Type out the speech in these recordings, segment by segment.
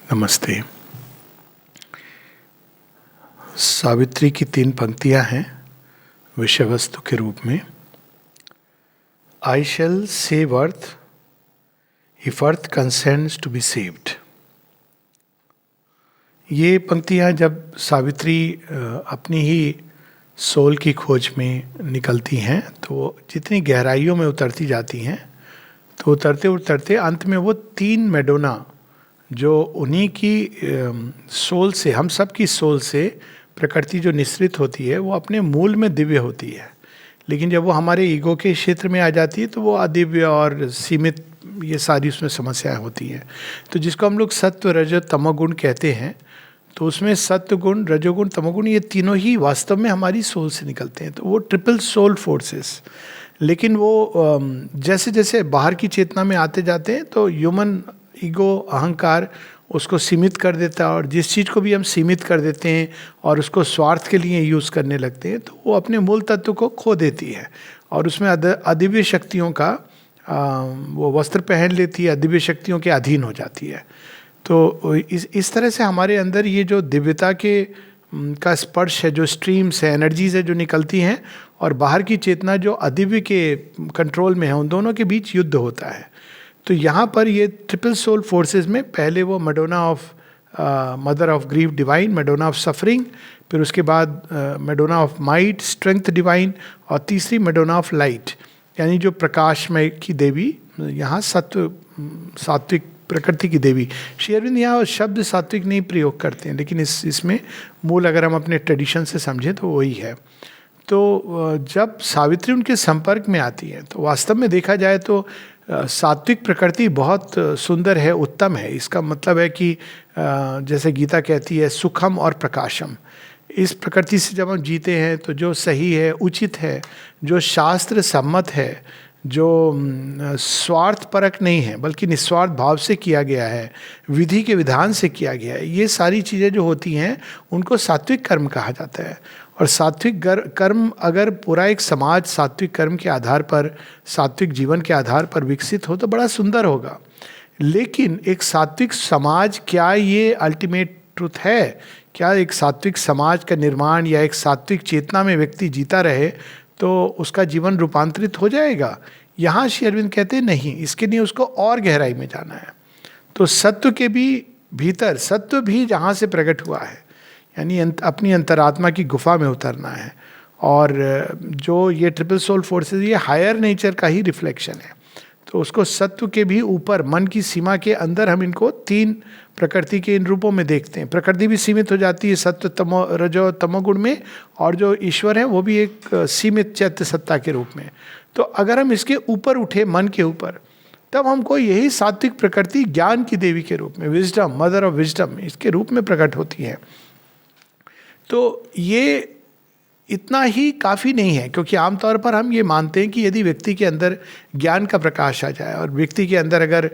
नमस्ते। सावित्री की 3 पंक्तियां हैं विषय वस्तु के रूप में। I shall save earth if earth consents to be saved. ये पंक्तियां जब सावित्री अपनी ही सोल की खोज में निकलती हैं तो जितनी गहराइयों में उतरती जाती हैं, तो उतरते उतरते अंत में वो 3 मेडोना जो उन्हीं की सोल से, हम सब की सोल से प्रकृति जो निश्रित होती है, वो अपने मूल में दिव्य होती है। लेकिन जब वो हमारे ईगो के क्षेत्र में आ जाती है तो वो अदिव्य और सीमित, ये सारी उसमें समस्याएं होती हैं। तो जिसको हम लोग सत्व रजो तमोगुण कहते हैं, तो उसमें सत्व गुण, रजोगुण, तमोगुण, ये तीनों ही वास्तव में हमारी सोल से निकलते हैं। तो वो ट्रिपल सोल फोर्सेस। लेकिन वो जैसे जैसे बाहर की चेतना में आते जाते हैं तो ह्यूमन ईगो, अहंकार उसको सीमित कर देता है, और जिस चीज़ को भी हम सीमित कर देते हैं और उसको स्वार्थ के लिए यूज़ करने लगते हैं तो वो अपने मूल तत्व को खो देती है और उसमें अदिव्य शक्तियों का वो वस्त्र पहन लेती है, अदिव्य शक्तियों के अधीन हो जाती है। तो इस तरह से हमारे अंदर ये जो दिव्यता के का स्पर्श है, जो स्ट्रीम्स है, एनर्जीज है जो निकलती हैं, और बाहर की चेतना जो अदिव्य के कंट्रोल में है, उन दोनों के बीच युद्ध होता है। तो यहाँ पर ये ट्रिपल सोल फोर्सेस में पहले वो Madonna of mother of grief divine, Madonna of suffering, फिर उसके बाद Madonna of might, strength divine, और तीसरी मेडोना ऑफ लाइट, यानी जो प्रकाशमय की देवी, यहाँ सात्विक प्रकृति की देवी। श्री अरविंद यहाँ शब्द सात्विक नहीं प्रयोग करते हैं, लेकिन इसमें मूल अगर हम अपने ट्रेडिशन से समझें तो वही है। तो जब सावित्री उनके संपर्क में आती है तो वास्तव में देखा जाए तो सात्विक प्रकृति बहुत सुंदर है, उत्तम है। इसका मतलब है कि जैसे गीता कहती है, सुखम और प्रकाशम। इस प्रकृति से जब हम जीते हैं तो जो सही है, उचित है, जो शास्त्र सम्मत है, जो स्वार्थ परक नहीं है बल्कि निस्वार्थ भाव से किया गया है, विधि के विधान से किया गया है, ये सारी चीज़ें जो होती हैं उनको सात्विक कर्म कहा जाता है। और सात्विक कर्म, अगर पूरा एक समाज सात्विक कर्म के आधार पर, सात्विक जीवन के आधार पर विकसित हो तो बड़ा सुंदर होगा। लेकिन एक सात्विक समाज, क्या ये अल्टीमेट ट्रुथ है? क्या एक सात्विक समाज का निर्माण या एक सात्विक चेतना में व्यक्ति जीता रहे तो उसका जीवन रूपांतरित हो जाएगा? यहाँ श्री अरविंद कहते हैं नहीं, इसके लिए उसको और गहराई में जाना है। तो सत्व के भी भीतर, सत्व भी जहाँ से प्रकट हुआ है, यानी अपनी अंतरात्मा की गुफा में उतरना है। और जो ये ट्रिपल सोल फोर्सेस, ये हायर नेचर का ही रिफ्लेक्शन है। तो उसको सत्व के भी ऊपर, मन की सीमा के अंदर हम इनको 3 प्रकृति के इन रूपों में देखते हैं। प्रकृति भी सीमित हो जाती है सत्व तमो रजो तमोगुण में, और जो ईश्वर है वो भी एक सीमित चैत्य सत्ता के रूप में। तो अगर हम इसके ऊपर उठे, मन के ऊपर, तब हमको यही सात्विक प्रकृति ज्ञान की देवी के रूप में, विजडम, मदर ऑफ विजडम, इसके रूप में प्रकट होती है। तो ये इतना ही काफ़ी नहीं है, क्योंकि आमतौर पर हम ये मानते हैं कि यदि व्यक्ति के अंदर ज्ञान का प्रकाश आ जाए और व्यक्ति के अंदर अगर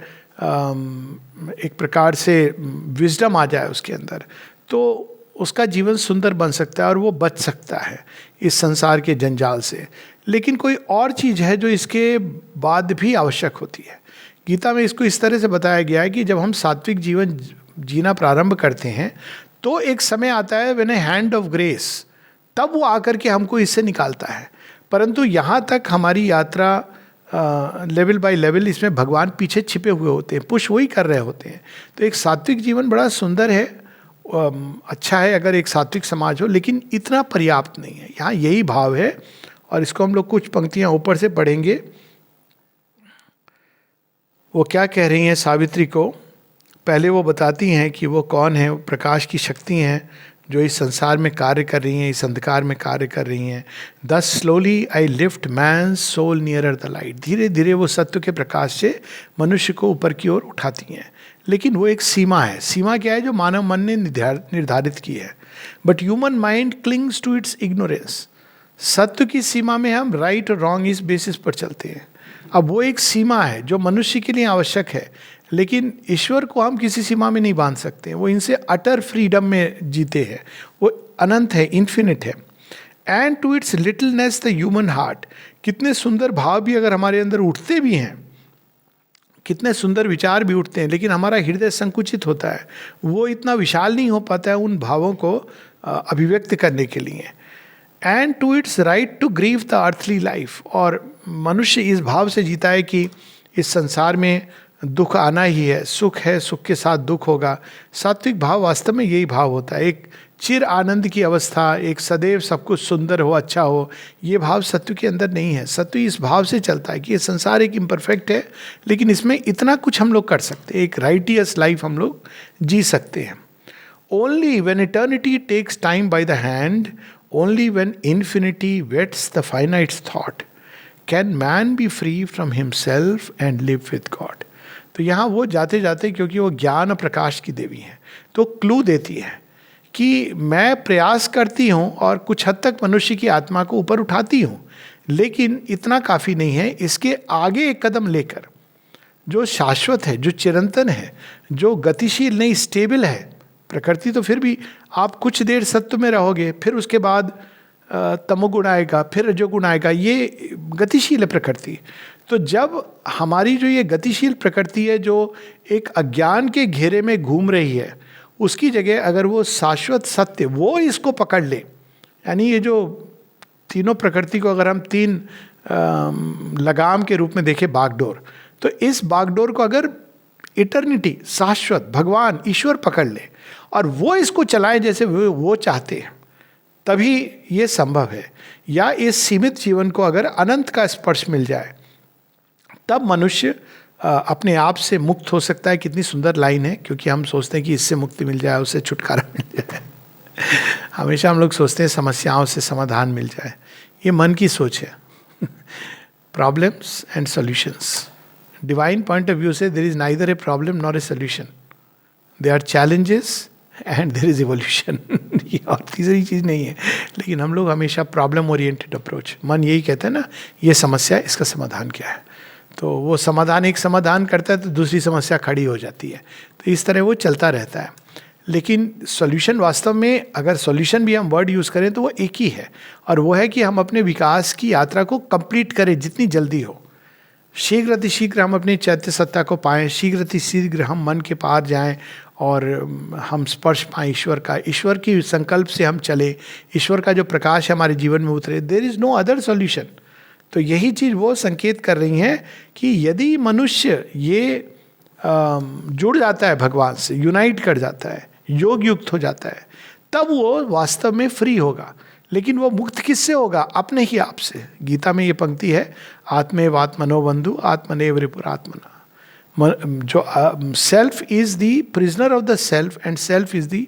एक प्रकार से विजडम आ जाए उसके अंदर, तो उसका जीवन सुंदर बन सकता है और वो बच सकता है इस संसार के जंजाल से। लेकिन कोई और चीज़ है जो इसके बाद भी आवश्यक होती है। गीता में इसको इस तरह से बताया गया है कि जब हम सात्विक जीवन जीना प्रारंभ करते हैं तो एक समय आता है when A hand of grace, तब वो आकर के हमको इससे निकालता है। परंतु यहाँ तक हमारी यात्रा लेवल बाय लेवल, इसमें भगवान पीछे छिपे हुए होते हैं, पुश वही कर रहे होते हैं। तो एक सात्विक जीवन बड़ा सुंदर है, अच्छा है अगर एक सात्विक समाज हो, लेकिन इतना पर्याप्त नहीं है। यहाँ यही भाव है, और इसको हम लोग कुछ पंक्तियाँ ऊपर से पढ़ेंगे। वो क्या कह रही हैं सावित्री को? पहले वो बताती हैं कि वो कौन है, वो प्रकाश की शक्ति हैं जो इस संसार में कार्य कर रही हैं, इस अंधकार में कार्य कर रही हैं। Thus slowly I lift man soul nearer the light. धीरे धीरे वो सत्य के प्रकाश से मनुष्य को ऊपर की ओर उठाती हैं। लेकिन वो एक सीमा है। सीमा क्या है? जो मानव मन ने निर्धारित की है। But human mind clings to its ignorance. सत्य की सीमा में हम राइट और रॉन्ग इस बेसिस पर चलते हैं। अब वो एक सीमा है जो मनुष्य के लिए आवश्यक है, लेकिन ईश्वर को हम किसी सीमा में नहीं बांध सकते। वो इनसे अटर फ्रीडम में जीते हैं, वो अनंत है, इन्फिनिट है। And to its littleness the human heart. कितने सुंदर भाव भी अगर हमारे अंदर उठते भी हैं कितने सुंदर विचार भी उठते हैं, लेकिन हमारा हृदय संकुचित होता है, वो इतना विशाल नहीं हो पाता है उन भावों को अभिव्यक्त करने के लिए. And to its right to grieve the earthly life. और मनुष्य इस भाव से जीता है कि इस संसार में दुख आना ही है, सुख है, सुख के साथ दुख होगा. सात्विक भाव वास्तव में यही भाव होता है, एक चिर आनंद की अवस्था, एक सदैव सब कुछ सुंदर हो, अच्छा हो. ये भाव सत्व के अंदर नहीं है. सत्व इस भाव से चलता है कि ये संसार एक इम्परफेक्ट है, लेकिन इसमें इतना कुछ हम लोग कर सकते हैं, एक राइटियस लाइफ हम लोग जी सकते हैं. Only when eternity takes time by the hand, only when infinity weds the finite thought, can man be free from himself and live with God. तो यहाँ वो जाते जाते, क्योंकि वो ज्ञान और प्रकाश की देवी है, तो क्लू देती है कि मैं प्रयास करती हूँ और कुछ हद तक मनुष्य की आत्मा को ऊपर उठाती हूँ, लेकिन इतना काफ़ी नहीं है. इसके आगे एक कदम लेकर जो शाश्वत है, जो चिरंतन है, जो गतिशील नहीं, स्टेबल है. प्रकृति तो फिर भी आप कुछ देर सत्व में रहोगे, फिर उसके बाद तमोगुण आएगा, फिर रजोगुण आएगा. ये गतिशील है प्रकृति. तो जब हमारी जो ये गतिशील प्रकृति है, जो एक अज्ञान के घेरे में घूम रही है, उसकी जगह अगर वो शाश्वत सत्य वो इसको पकड़ ले, यानी ये जो तीनों प्रकृति को अगर हम तीन लगाम के रूप में देखें, बागडोर, तो इस बागडोर को अगर इटर्निटी, शाश्वत भगवान ईश्वर पकड़ ले और वो इसको चलाए जैसे वो चाहते हैं, तभी ये संभव है. या इस सीमित जीवन को अगर अनंत का स्पर्श मिल जाए, तब मनुष्य अपने आप से मुक्त हो सकता है. कितनी सुंदर लाइन है, क्योंकि हम सोचते हैं कि इससे मुक्ति मिल जाए, उससे छुटकारा मिल जाए. हमेशा हम लोग सोचते हैं समस्याओं से समाधान मिल जाए. ये मन की सोच है. Problems and solutions. Divine point of view से there is neither a problem nor a solution, they are challenges and there is evolution. ये और तीसरी चीज़ नहीं है. लेकिन हम लोग हमेशा प्रॉब्लम ओरिएंटेड अप्रोच, मन यही कहता है ना, ये समस्या है, इसका समाधान क्या है. तो वो समाधान एक समाधान करता है तो दूसरी समस्या खड़ी हो जाती है. तो इस तरह वो चलता रहता है. लेकिन सॉल्यूशन वास्तव में, अगर सॉल्यूशन भी हम वर्ड यूज़ करें तो वो एक ही है, और वो है कि हम अपने विकास की यात्रा को कंप्लीट करें जितनी जल्दी हो. शीघ्र अतिशीघ्र हम अपनी चैत्य सत्ता को पाएं, शीघ्र अतिशीघ्र हम मन के पार जाएं और हम स्पर्श पाएं ईश्वर का. ईश्वर की संकल्प से हम चले, ईश्वर का जो प्रकाश है हमारे जीवन में उतरे. There is no other solution. तो यही चीज़ वो संकेत कर रही हैं कि यदि मनुष्य ये जुड़ जाता है भगवान से, यूनाइट कर जाता है, योग युक्त हो जाता है, तब वो वास्तव में फ्री होगा. लेकिन वो मुक्त किससे होगा? अपने ही आप से. गीता में ये पंक्ति है, आत्मेव आत्मनो बंधु आत्मनेव रिपुरात्मना. जो self is the prisoner of the self and self is the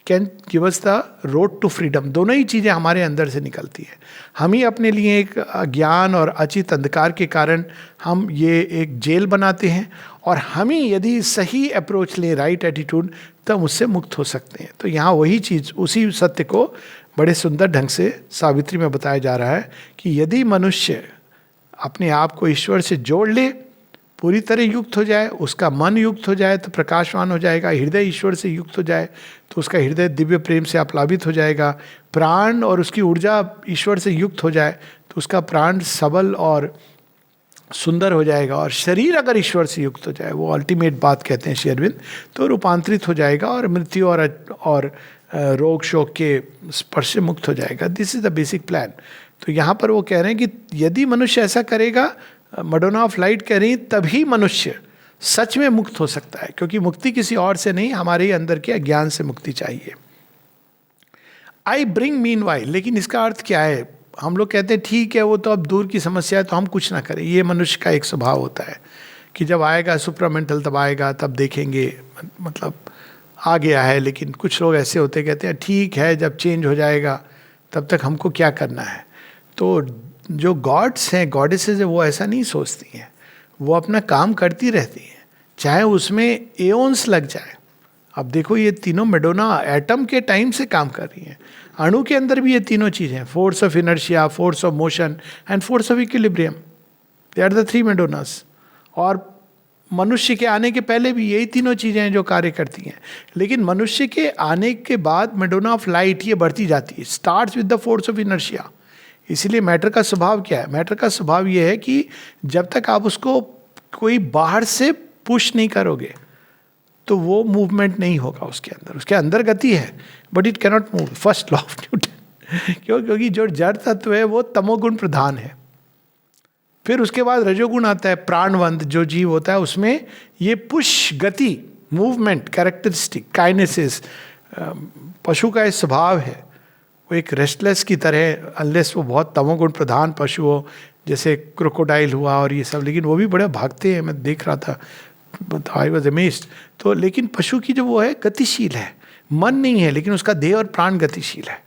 can give us the road to freedom. दोनों ही चीज़ें हमारे अंदर से निकलती है. हम ही अपने लिए एक अज्ञान और अचित अंधकार के कारण हम ये एक जेल बनाते हैं, और हम ही यदि सही अप्रोच लें, राइट एटीट्यूड, तब उससे मुक्त हो सकते हैं. तो यहाँ वही चीज़, उसी सत्य को बड़े सुंदर ढंग से सावित्री में बताया जा रहा है कि यदि मनुष्य अपने आप को ईश्वर से जोड़ ले, पूरी तरह युक्त हो जाए, उसका मन युक्त हो जाए तो प्रकाशवान हो जाएगा. हृदय ईश्वर से युक्त हो जाए तो उसका हृदय दिव्य प्रेम से आप्लावित हो जाएगा. प्राण और उसकी ऊर्जा ईश्वर से युक्त हो जाए तो उसका प्राण सबल और सुंदर हो जाएगा. और शरीर अगर ईश्वर से युक्त हो जाए, वो अल्टीमेट बात कहते हैं श्री अरविंद, तो रूपांतरित हो जाएगा और मृत्यु और रोग शोक के स्पर्श से मुक्त हो जाएगा. This is the basic plan. तो यहाँ पर वो कह रहे हैं कि यदि मनुष्य ऐसा करेगा, मडोना ऑफ लाइट कह रही, तभी मनुष्य सच में मुक्त हो सकता है. क्योंकि मुक्ति किसी और से नहीं, हमारे ही अंदर के अज्ञान से मुक्ति चाहिए. आई ब्रिंग मीन वाइल. लेकिन इसका अर्थ क्या है? हम लोग कहते हैं ठीक है, वो तो अब दूर की समस्या है तो हम कुछ ना करें. ये मनुष्य का एक स्वभाव होता है कि जब आएगा सुप्रामेंटल, तब आएगा, तब देखेंगे, मतलब आ गया है. लेकिन कुछ लोग ऐसे होते, कहते हैं ठीक है, जब चेंज हो जाएगा तब तक हमको क्या करना है. तो जो गॉड्स हैं, गॉडेसेस हैं, वो ऐसा नहीं सोचती हैं. वो अपना काम करती रहती हैं, चाहे उसमें एओन्स लग जाए. अब देखो, ये तीनों मेडोना एटम के टाइम से काम कर रही हैं. अणु के अंदर भी ये तीनों चीज़ें, force of inertia, force of motion and force of equilibrium, they are the three madonnas. और मनुष्य के आने के पहले भी यही तीनों चीज़ें हैं जो कार्य करती हैं. लेकिन मनुष्य के आने के बाद मेडोना ऑफ लाइट ये बढ़ती जाती है. Starts with the force of inertia. इसीलिए मैटर का स्वभाव क्या है? मैटर का स्वभाव ये है कि जब तक आप उसको कोई बाहर से पुश नहीं करोगे तो वो मूवमेंट नहीं होगा उसके अंदर. उसके अंदर गति है but it cannot move. First law of Newton. क्योंकि जो जड़ तत्व है वो तमोगुण प्रधान है. फिर उसके बाद रजोगुण आता है, प्राणवंत जो जीव होता है उसमें ये पुश, गति, मूवमेंट, कैरेक्टरिस्टिक, काइनेसिस. पशु का इस स्वभाव है, वो एक रेस्टलेस की तरह, अनलेस वो बहुत तमोगुण प्रधान पशु हो, जैसे क्रोकोडाइल हुआ और ये सब, लेकिन वो भी बड़े भागते हैं. मैं देख रहा था, आई वॉज अमेज्ड. तो लेकिन पशु की जो वो है गतिशील है, मन नहीं है, लेकिन उसका देह और प्राण गतिशील है.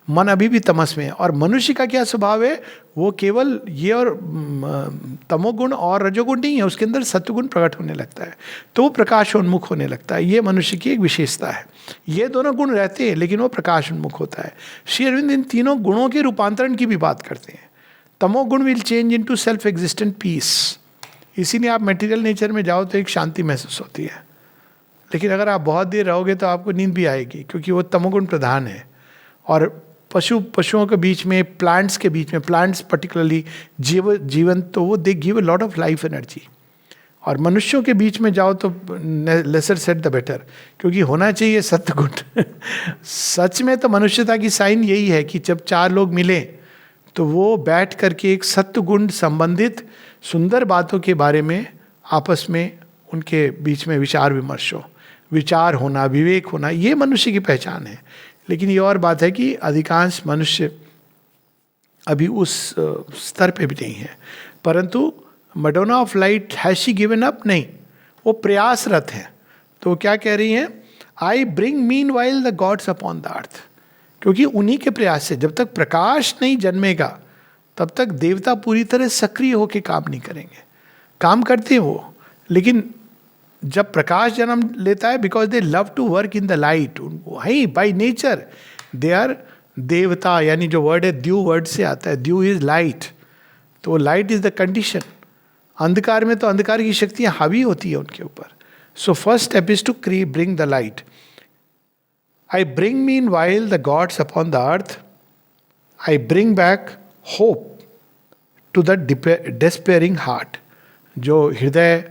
मन अभी भी तमस में है. और मनुष्य का क्या स्वभाव है, वो केवल ये और तमोगुण और रजोगुण नहीं है, उसके अंदर सत्वगुण प्रकट होने लगता है, तो वो प्रकाशोन्मुख होने लगता है. ये मनुष्य की एक विशेषता है. ये दोनों गुण रहते हैं लेकिन वो प्रकाशोन्मुख होता है. श्री अरविंद इन तीनों गुणों के रूपांतरण की भी बात करते हैं. तमोगुण will change into self existent peace. इसीलिए आप मटेरियल नेचर में जाओ तो एक शांति महसूस होती है, लेकिन अगर आप बहुत देर रहोगे तो आपको नींद भी आएगी, क्योंकि वो तमोगुण प्रधान है. और पशुओं के बीच में, प्लांट्स के बीच में, प्लांट्स पर्टिकुलरली जीवन, तो वो they give a lot of life energy. और मनुष्यों के बीच में जाओ तो लेसर सेट द बेटर, क्योंकि होना चाहिए सत्गुण. सच में तो मनुष्यता की साइन यही है कि जब चार लोग मिले तो वो बैठ करके एक सत्गुण संबंधित सुंदर बातों के बारे में आपस में उनके बीच में विचार विमर्श हो. विचार होना, विवेक होना, ये मनुष्य की पहचान है. लेकिन ये और बात है कि अधिकांश मनुष्य अभी उस स्तर पे भी नहीं है. परंतु Madonna of light, has she given up? नहीं, वो प्रयासरत है. तो क्या कह रही हैं? आई bring mean while the gods upon the अर्थ. क्योंकि उन्हीं के प्रयास से, जब तक प्रकाश नहीं जन्मेगा तब तक देवता पूरी तरह सक्रिय होकर काम नहीं करेंगे. काम करते हैं वो, लेकिन जब प्रकाश जन्म लेता है, because they love to work in the light, वही बाई नेचर दे आर देवता. यानी जो वर्ड है द्यू वर्ड से आता है, द्यू इज लाइट, तो लाइट इज द कंडीशन. अंधकार में तो अंधकार की शक्तियां हावी होती है उनके ऊपर. So first step is to bring the light. I bring mean while the gods upon the earth. I bring back hope to the despairing heart. जो हृदय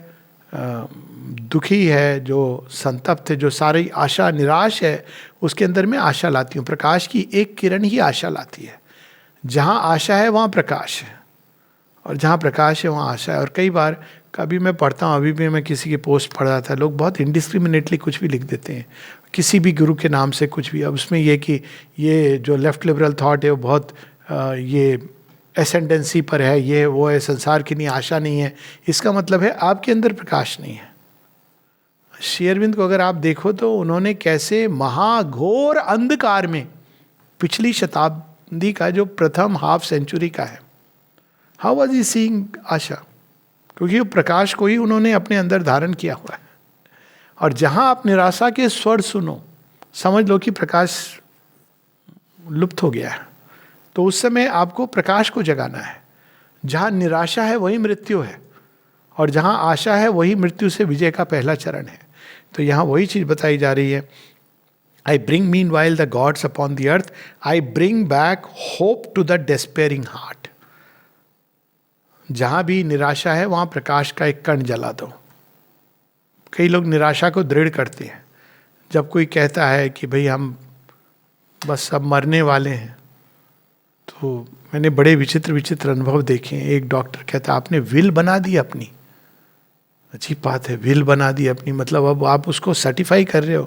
दुखी है, जो संतप्त है, जो सारी आशा निराश है, उसके अंदर में आशा लाती हूँ. प्रकाश की एक किरण ही आशा लाती है. जहाँ आशा है वहाँ प्रकाश है, और जहाँ प्रकाश है वहाँ आशा है. और कई बार कभी मैं पढ़ता हूँ, अभी भी मैं किसी की पोस्ट पढ़ रहा था, लोग बहुत इंडिस्क्रिमिनेटली कुछ भी लिख देते हैं, किसी भी गुरु के नाम से कुछ भी. अब उसमें ये कि ये जो लेफ्ट लिबरल थॉट है वो बहुत ये एसेंडेंसी पर है, ये वो है, संसार की नहीं, आशा नहीं है. इसका मतलब है आपके अंदर प्रकाश नहीं है. श्री अरविंद को अगर आप देखो तो उन्होंने कैसे महाघोर अंधकार में, पिछली शताब्दी का जो प्रथम हाफ सेंचुरी का है, हाउ वाज ही सीइंग आशा? क्योंकि वो प्रकाश को ही उन्होंने अपने अंदर धारण किया हुआ है. और जहां आप निराशा के स्वर सुनो, समझ लो कि प्रकाश लुप्त हो गया है. तो उस समय आपको प्रकाश को जगाना है. जहाँ निराशा है वही मृत्यु है, और जहाँ आशा है वही मृत्यु से विजय का पहला चरण है. तो यहाँ वही चीज़ बताई जा रही है. I bring mean while the gods upon the earth. I bring back hope to the despairing heart. जहाँ भी निराशा है वहाँ प्रकाश का एक कण जला दो. कई लोग निराशा को दृढ़ करते हैं. जब कोई कहता है कि भाई हम बस अब मरने वाले हैं, तो मैंने बड़े विचित्र विचित्र अनुभव देखे हैं. एक डॉक्टर कहता है आपने विल बना दी अपनी. अजीब बात है, विल बना दी अपनी, मतलब अब आप उसको सर्टिफाई कर रहे हो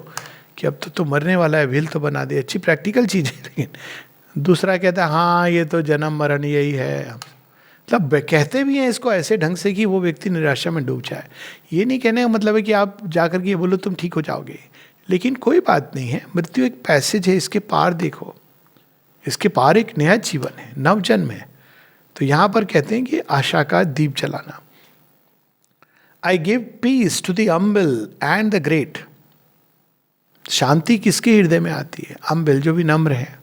कि अब तो मरने वाला है, विल तो बना दी. अच्छी प्रैक्टिकल चीज़ है. लेकिन दूसरा कहता है हाँ ये तो जन्म मरण यही है. मतलब कहते भी हैं इसको ऐसे ढंग से कि वो व्यक्ति निराशा में डूब जाए. ये नहीं कहने का मतलब है कि आप जाकर के ये बोलो तुम ठीक हो जाओगे, लेकिन कोई बात नहीं है. मृत्यु एक पैसेज है, इसके पार देखो, इसके पार एक नया जीवन है, नव जन्म है. तो यहाँ पर कहते हैं कि आशा का दीप जलाना. I give peace to the humble and the great. शांति किसके हृदय में आती है? अम्बिल, जो भी नम्र है.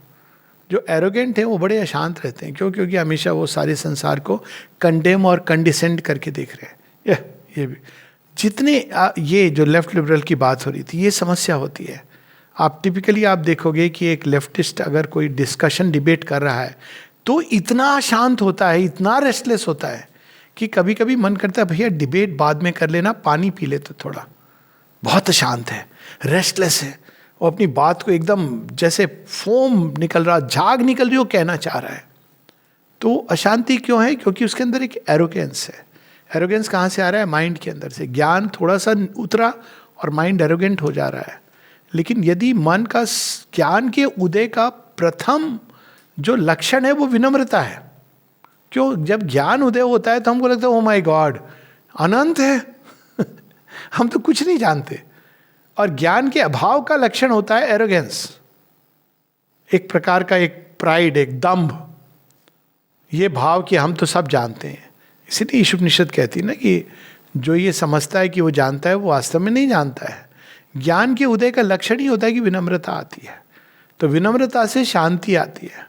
जो एरोगेंट है वो बड़े अशांत रहते हैं. क्यों? क्योंकि हमेशा वो सारे संसार को कंडेम और कंडिसेंड करके देख रहे हैं. ये भी जितने ये जो लेफ्ट लिबरल की बात हो रही थी, ये समस्या होती है. आप टिपिकली आप देखोगे कि एक लेफ्टिस्ट अगर कोई डिस्कशन डिबेट कर रहा है तो इतना शांत होता है, इतना रेस्टलेस होता है कि कभी कभी मन करता है भैया डिबेट बाद में कर लेना, पानी पी ले तो थोड़ा, बहुत अशांत है, रेस्टलेस है, वो अपनी बात को एकदम जैसे फोम निकल रहा, झाग निकल रही हो कहना चाह रहा है। तो अशांति क्यों है? क्योंकि उसके अंदर एक एरोगेंस है। एरोगेंस कहाँ से आ रहा है? माइंड के अंदर से। ज्ञान थोड़ा सा उतरा और माइंड एरोगेंट हो जा रहा है। लेकिन यदि मन का ज्ञान के उदय का प्रथम जो लक्षण है वो विनम्रता है। क्यों? जब ज्ञान उदय होता है तो हमको लगता है ओ माय गॉड अनंत है हम तो कुछ नहीं जानते। और ज्ञान के अभाव का लक्षण होता है एरोगेंस, एक प्रकार का एक प्राइड, एक दंभ, ये भाव कि हम तो सब जानते हैं। इसीलिए ईशुपनिषद कहती है ना कि जो ये समझता है कि वो जानता है वो वास्तव में नहीं जानता है। ज्ञान के उदय का लक्षण ही होता है कि विनम्रता आती है। तो विनम्रता से शांति आती है,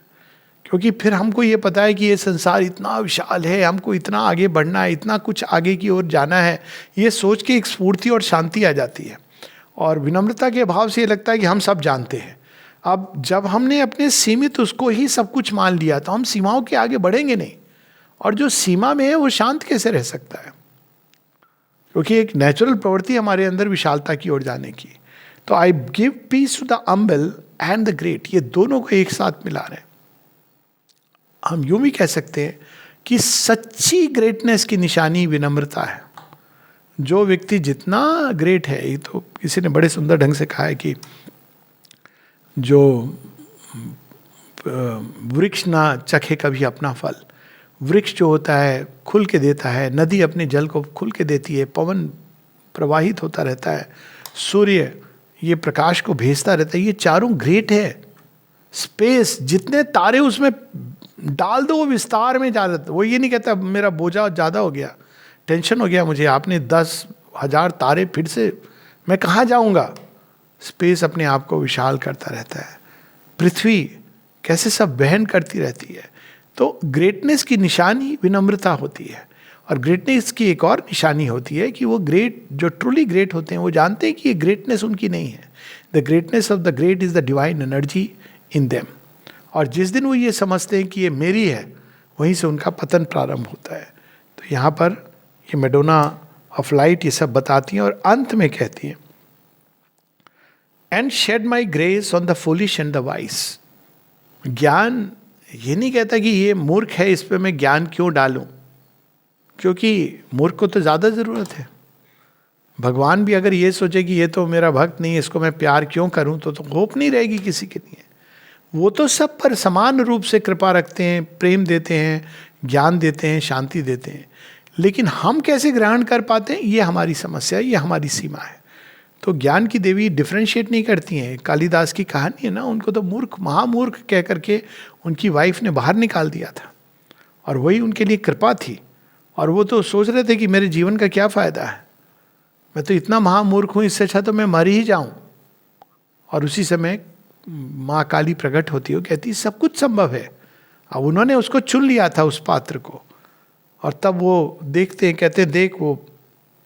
क्योंकि फिर हमको ये पता है कि ये संसार इतना विशाल है, हमको इतना आगे बढ़ना है, इतना कुछ आगे की ओर जाना है, ये सोच के एक स्फूर्ति और शांति आ जाती है। और विनम्रता के अभाव से ये लगता है कि हम सब जानते हैं। अब जब हमने अपने सीमित उसको ही सब कुछ मान लिया तो हम सीमाओं के आगे बढ़ेंगे नहीं, और जो सीमा में है वो शांत कैसे रह सकता है? क्योंकि एक नेचुरल प्रवृत्ति हमारे अंदर विशालता की ओर जाने की। तो I give peace to the humble and the great, ये दोनों को एक साथ मिला रहे हैं। हम यूं भी कह सकते हैं कि सच्ची ग्रेटनेस की निशानी विनम्रता है। जो व्यक्ति जितना ग्रेट है, ये तो किसी ने बड़े सुंदर ढंग से कहा है कि जो वृक्ष ना चखे कभी अपना फल, वृक्ष जो होता है खुल के देता है, नदी अपने जल को खुल के देती है, पवन प्रवाहित होता रहता है, सूर्य ये प्रकाश को भेजता रहता है, ये चारों ग्रेट है। स्पेस जितने तारे उसमें डाल दो वो विस्तार में जा रहा है। वो ये नहीं कहता मेरा बोझा ज़्यादा हो गया, टेंशन हो गया मुझे, आपने 10,000 तारे फिर से, मैं कहाँ जाऊँगा। स्पेस अपने आप को विशाल करता रहता है। पृथ्वी कैसे सब वहन करती रहती है। तो ग्रेटनेस की निशानी विनम्रता होती है। और ग्रेटनेस की एक और निशानी होती है कि वो ग्रेट, जो ट्रूली ग्रेट होते हैं, वो जानते हैं कि ये ग्रेटनेस उनकी नहीं है। The greatness of the great is the divine energy in them. और जिस दिन वो ये समझते हैं कि ये मेरी है, वहीं से उनका पतन प्रारंभ होता है। तो यहाँ पर ये मैडोना ऑफ लाइट ये सब बताती हैं और अंत में कहती हैं and shed my grace on the foolish and the wise. ज्ञान ये नहीं कहता कि ये मूर्ख है, इस पे मैं ज्ञान क्यों डालूं, क्योंकि मूर्ख को तो ज़्यादा ज़रूरत है। भगवान भी अगर ये सोचे कि ये तो मेरा भक्त नहीं है, इसको मैं प्यार क्यों करूं, तो होप नहीं रहेगी किसी के लिए। वो तो सब पर समान रूप से कृपा रखते हैं, प्रेम देते हैं, ज्ञान देते हैं, शांति देते हैं। लेकिन हम कैसे ग्रहण कर पाते हैं, ये हमारी समस्या है, ये हमारी सीमा है। तो ज्ञान की देवी डिफ्रेंशिएट नहीं करती हैं। कालिदास की कहानी है ना, उनको तो मूर्ख, महामूर्ख कह करके उनकी वाइफ ने बाहर निकाल दिया था, और वही उनके लिए कृपा थी। और वो तो सोच रहे थे कि मेरे जीवन का क्या फ़ायदा है, मैं तो इतना महामूर्ख हूँ, इससे अच्छा तो मैं मर ही जाऊँ। और उसी समय माँ काली प्रकट होती है, कहती सब कुछ संभव है। अब उन्होंने उसको चुन लिया था, उस पात्र को। और तब वो देखते हैं, कहते हैं देख वो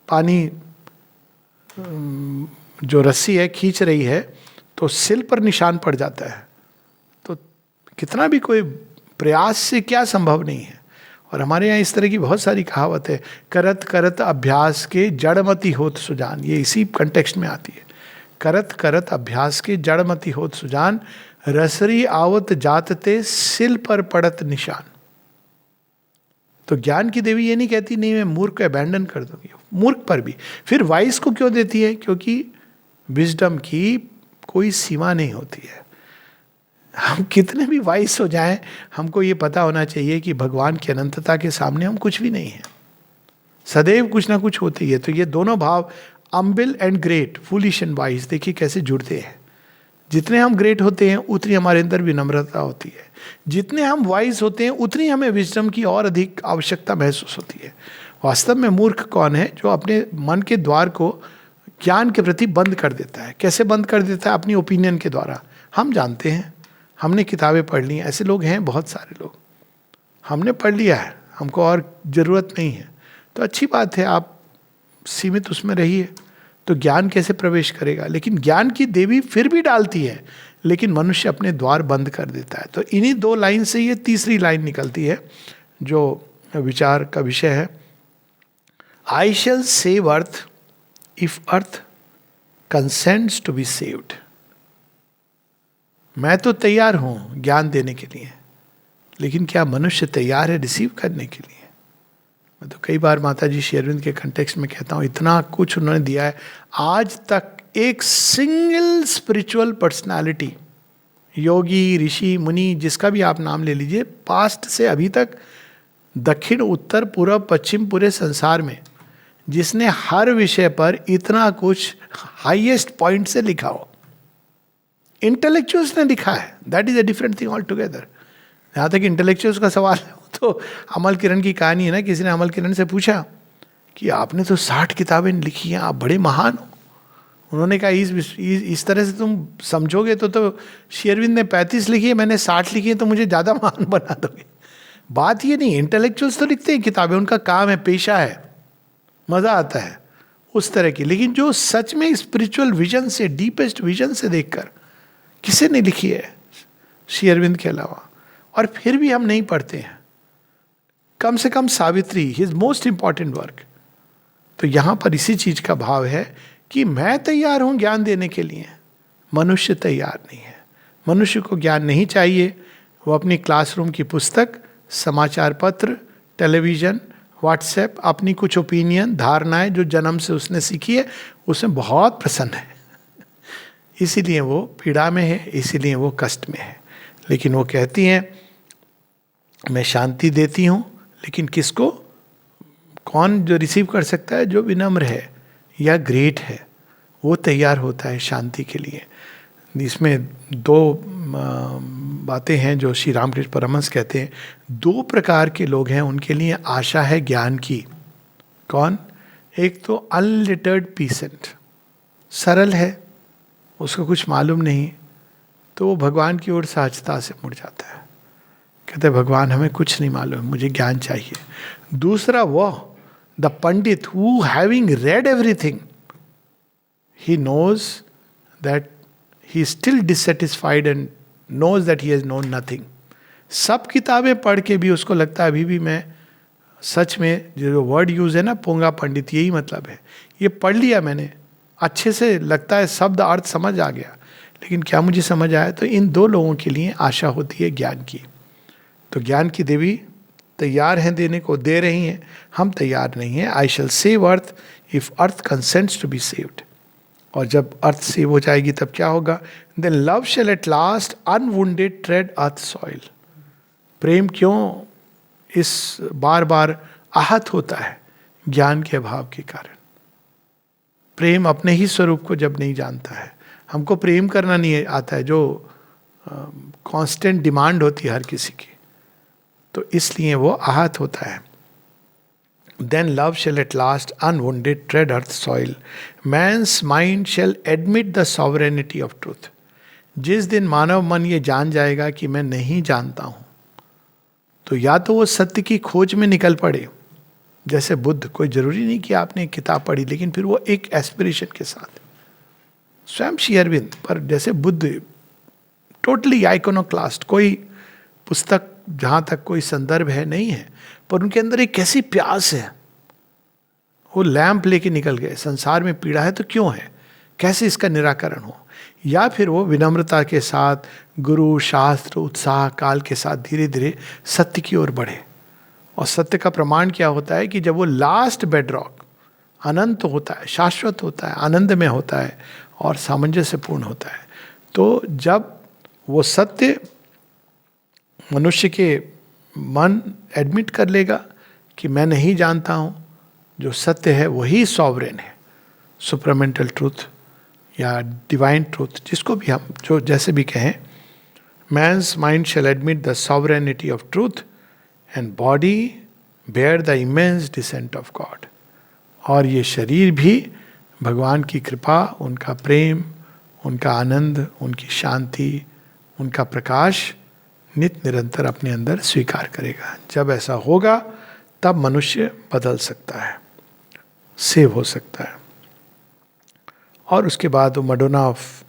पानी जो रस्सी है खींच रही है तो सिल पर निशान पड़ जाता है। तो कितना भी कोई प्रयास से क्या संभव नहीं है। और हमारे यहाँ इस तरह की बहुत सारी कहावत है, करत करत अभ्यास के जड़मति होत सुजान, ये इसी कंटेक्स्ट में आती है। करत करत अभ्यास के जड़मति होत सुजान, रसरी आवत जातते सिल पर पड़त निशान। तो ज्ञान की देवी ये नहीं कहती नहीं मैं मूर्ख को अबैंडन कर दूंगी, मूर्ख पर भी। फिर वाइस को क्यों देती है? क्योंकि विजडम की कोई सीमा नहीं होती है। हम कितने भी वाइस हो जाएं, हमको ये पता होना चाहिए कि भगवान की अनंतता के सामने हम कुछ भी नहीं है। सदैव कुछ ना कुछ होती है। तो ये दोनों भाव, अम्बिल and great, foolish and vice, देखिए कैसे जुड़ते हैं। जितने हम ग्रेट होते हैं उतनी हमारे अंदर विनम्रता होती है, जितने हम वाइज होते हैं उतनी हमें विजडम की और अधिक आवश्यकता महसूस होती है। वास्तव में मूर्ख कौन है? जो अपने मन के द्वार को ज्ञान के प्रति बंद कर देता है। कैसे बंद कर देता है? अपनी ओपिनियन के द्वारा। हम जानते हैं, हमने किताबें पढ़ ली हैं, ऐसे लोग हैं बहुत सारे लोग, हमने पढ़ लिया है, हमको और ज़रूरत नहीं है। तो अच्छी बात है, आप सीमित उसमें रहिए। तो ज्ञान कैसे प्रवेश करेगा? लेकिन ज्ञान की देवी फिर भी डालती है, लेकिन मनुष्य अपने द्वार बंद कर देता है। तो इन्हीं दो लाइन से ये तीसरी लाइन निकलती है जो विचार का विषय है। I shall save earth if earth consents to be saved. मैं तो तैयार हूं ज्ञान देने के लिए, लेकिन क्या मनुष्य तैयार है रिसीव करने के लिए? मैं तो कई बार माता जी श्री अरविंद के कंटेक्स्ट में कहता हूं, इतना कुछ उन्होंने दिया है. आज तक एक सिंगल स्पिरिचुअल पर्सनालिटी, योगी, ऋषि, मुनि, जिसका भी आप नाम ले लीजिए, पास्ट से अभी तक, दक्षिण, उत्तर, पूर्व, पश्चिम, पूरे संसार में, जिसने हर विषय पर इतना कुछ हाईएस्ट पॉइंट से लिखा हो. इंटेलेक्चुअल्स ने लिखा है, that is a different thing all together. जहाँ तक इंटेलेक्चुअल्स का सवाल है, तो अमल किरण की कहानी है ना. किसी ने अमल किरण से पूछा कि आपने तो 60 किताबें लिखी हैं, आप बड़े महान हो. उन्होंने कहा इस तरह से तुम समझोगे तो श्री अरविंद ने 35 लिखी है, मैंने 60 लिखी है, तो मुझे ज़्यादा महान बना दोगे. बात ये नहीं, इंटेलेक्चुअल्स तो लिखते हैं किताबें, उनका काम है, पेशा है, मज़ा आता है उस तरह की. लेकिन जो सच में स्पिरिचुअल विजन से, डीपेस्ट विजन से देखकर, किसी ने लिखी है श्री अरविंद के अलावा. और फिर भी हम नहीं पढ़ते हैं. कम से कम Savitri, his most important work. तो यहां पर इसी चीज का भाव है कि मैं तैयार हूं ज्ञान देने के लिए, मनुष्य तैयार नहीं है. मनुष्य को ज्ञान नहीं चाहिए. वो अपनी क्लासरूम की पुस्तक, समाचार पत्र, टेलीविजन, व्हाट्सएप, अपनी कुछ ओपिनियन, धारणाएं जो जन्म से उसने सीखी है, उसमें बहुत प्रसन्न है. इसीलिए वो पीड़ा में है, इसीलिए वो कष्ट में है. लेकिन वो कहती हैं मैं शांति देती हूँ, लेकिन किसको? कौन जो रिसीव कर सकता है? जो विनम्र है या ग्रेट है, वो तैयार होता है शांति के लिए. इसमें दो बातें हैं जो श्री रामकृष्ण परमहंस कहते हैं. 2 प्रकार के लोग हैं, उनके लिए आशा है ज्ञान की. कौन? एक तो अनलिटर्ड पीसेंट, सरल है, उसको कुछ मालूम नहीं, तो वो भगवान की ओर सहजता से मुड़ जाता है. कहते हैं भगवान हमें कुछ नहीं मालूम, मुझे ज्ञान चाहिए. दूसरा वह the pandit who having read everything, he knows that he still dissatisfied and knows that he has known nothing. सब किताबें पढ़ के भी उसको लगता है अभी भी मैं, सच में जो वर्ड यूज है ना, पोंगा पंडित, यही मतलब है. ये पढ़ लिया मैंने, अच्छे से लगता है, शब्द अर्थ समझ आ गया, लेकिन क्या मुझे समझ आया? तो इन 2 लोगों के लिए आशा होती है ज्ञान की. तो ज्ञान की देवी तैयार हैं देने को, दे रही हैं. हम तैयार नहीं हैं. I shall save earth if earth consents to be saved. और जब अर्थ सेव हो जाएगी तब क्या होगा? Then love shall at last unwounded tread earth soil. प्रेम क्यों इस बार बार आहत होता है? ज्ञान के अभाव के कारण. प्रेम अपने ही स्वरूप को जब नहीं जानता है. हमको प्रेम करना नहीं आता है, जो कांस्टेंट डिमांड होती है हर किसी की, तो इसलिए वो आहत होता है. Then love shall at last unwounded tread earth soil. Man's mind shall admit the sovereignty of truth. जिस दिन मानव मन ये जान जाएगा कि मैं नहीं जानता हूं, तो या तो वो सत्य की खोज में निकल पड़े, जैसे बुद्ध. कोई जरूरी नहीं कि आपने एक किताब पढ़ी, लेकिन फिर वो एक एस्पिरेशन के साथ. स्वयं श्री अरविंद पर जैसे बुद्ध टोटली आइकोनोक्लास्ट, कोई पुस्तक जहाँ तक कोई संदर्भ है नहीं है, पर उनके अंदर एक कैसी प्यास है. वो लैंप लेके निकल गए. संसार में पीड़ा है तो क्यों है, कैसे इसका निराकरण हो. या फिर वो विनम्रता के साथ गुरु, शास्त्र, उत्साह, काल के साथ धीरे धीरे सत्य की ओर बढ़े. और सत्य का प्रमाण क्या होता है कि जब वो लास्ट बेडरॉक अनंत होता है, शाश्वत होता है, आनंद में होता है और सामंजस्यपूर्ण होता है, तो जब वो सत्य मनुष्य के मन एडमिट कर लेगा कि मैं नहीं जानता हूँ, जो सत्य है वही सॉवरेन है, सुपरमेंटल ट्रूथ या डिवाइन ट्रूथ, जिसको भी हम जो जैसे भी कहें. Man's mind shall admit the sovereignty of truth and body bear the immense descent of God. और ये शरीर भी भगवान की कृपा, उनका प्रेम, उनका आनंद, उनकी शांति, उनका प्रकाश नित्य निरंतर अपने अंदर स्वीकार करेगा. जब ऐसा होगा तब मनुष्य बदल सकता है, सेव हो सकता है. और उसके बाद वो मडोना ऑफ,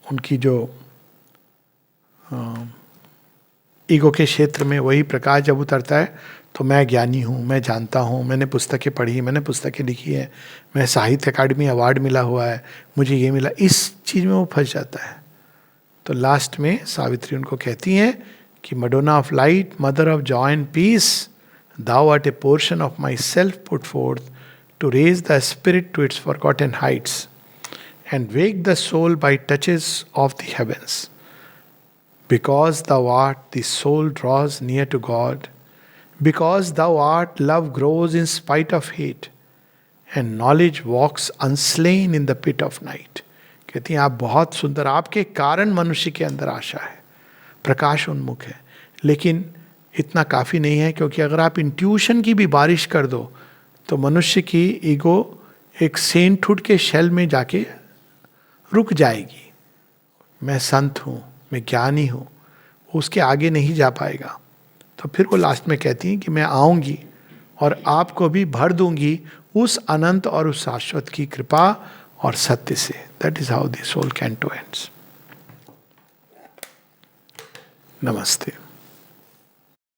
उनकी जो ईगो के क्षेत्र में वही प्रकाश जब उतरता है, तो मैं ज्ञानी हूँ, मैं जानता हूँ, मैंने पुस्तकें पढ़ी, मैंने पुस्तकें लिखी है, मैं साहित्य अकादमी अवार्ड मिला हुआ है, मुझे ये मिला, इस चीज़ में वो फंस जाता है। तो लास्ट में सावित्री उनको कहती हैं कि Madonna of light, mother of joy and peace, thou art a portion of my self put forth to raise the spirit to its forgotten heights and wake the soul by touches of the heavens. Because thou art, the soul draws near to God. Because thou art, love grows in spite of hate. And knowledge walks unslain in the pit of night. कहती हैं आप बहुत सुंदर, आपके कारण मनुष्य के अंदर आशा है, प्रकाश उन्मुख है. लेकिन इतना काफ़ी नहीं है, क्योंकि अगर आप इंट्यूशन की भी बारिश कर दो तो मनुष्य की ईगो एक सेंटहुड के शेल में जाके रुक जाएगी. मैं संत हूँ, मैं ज्ञानी हूँ, उसके आगे नहीं जा पाएगा. तो फिर वो लास्ट में कहती हैं कि मैं आऊँगी और आपको भी भर दूंगी उस अनंत और उस शाश्वत की कृपा और सत्य से. That is how the soul canto ends. नमस्ते.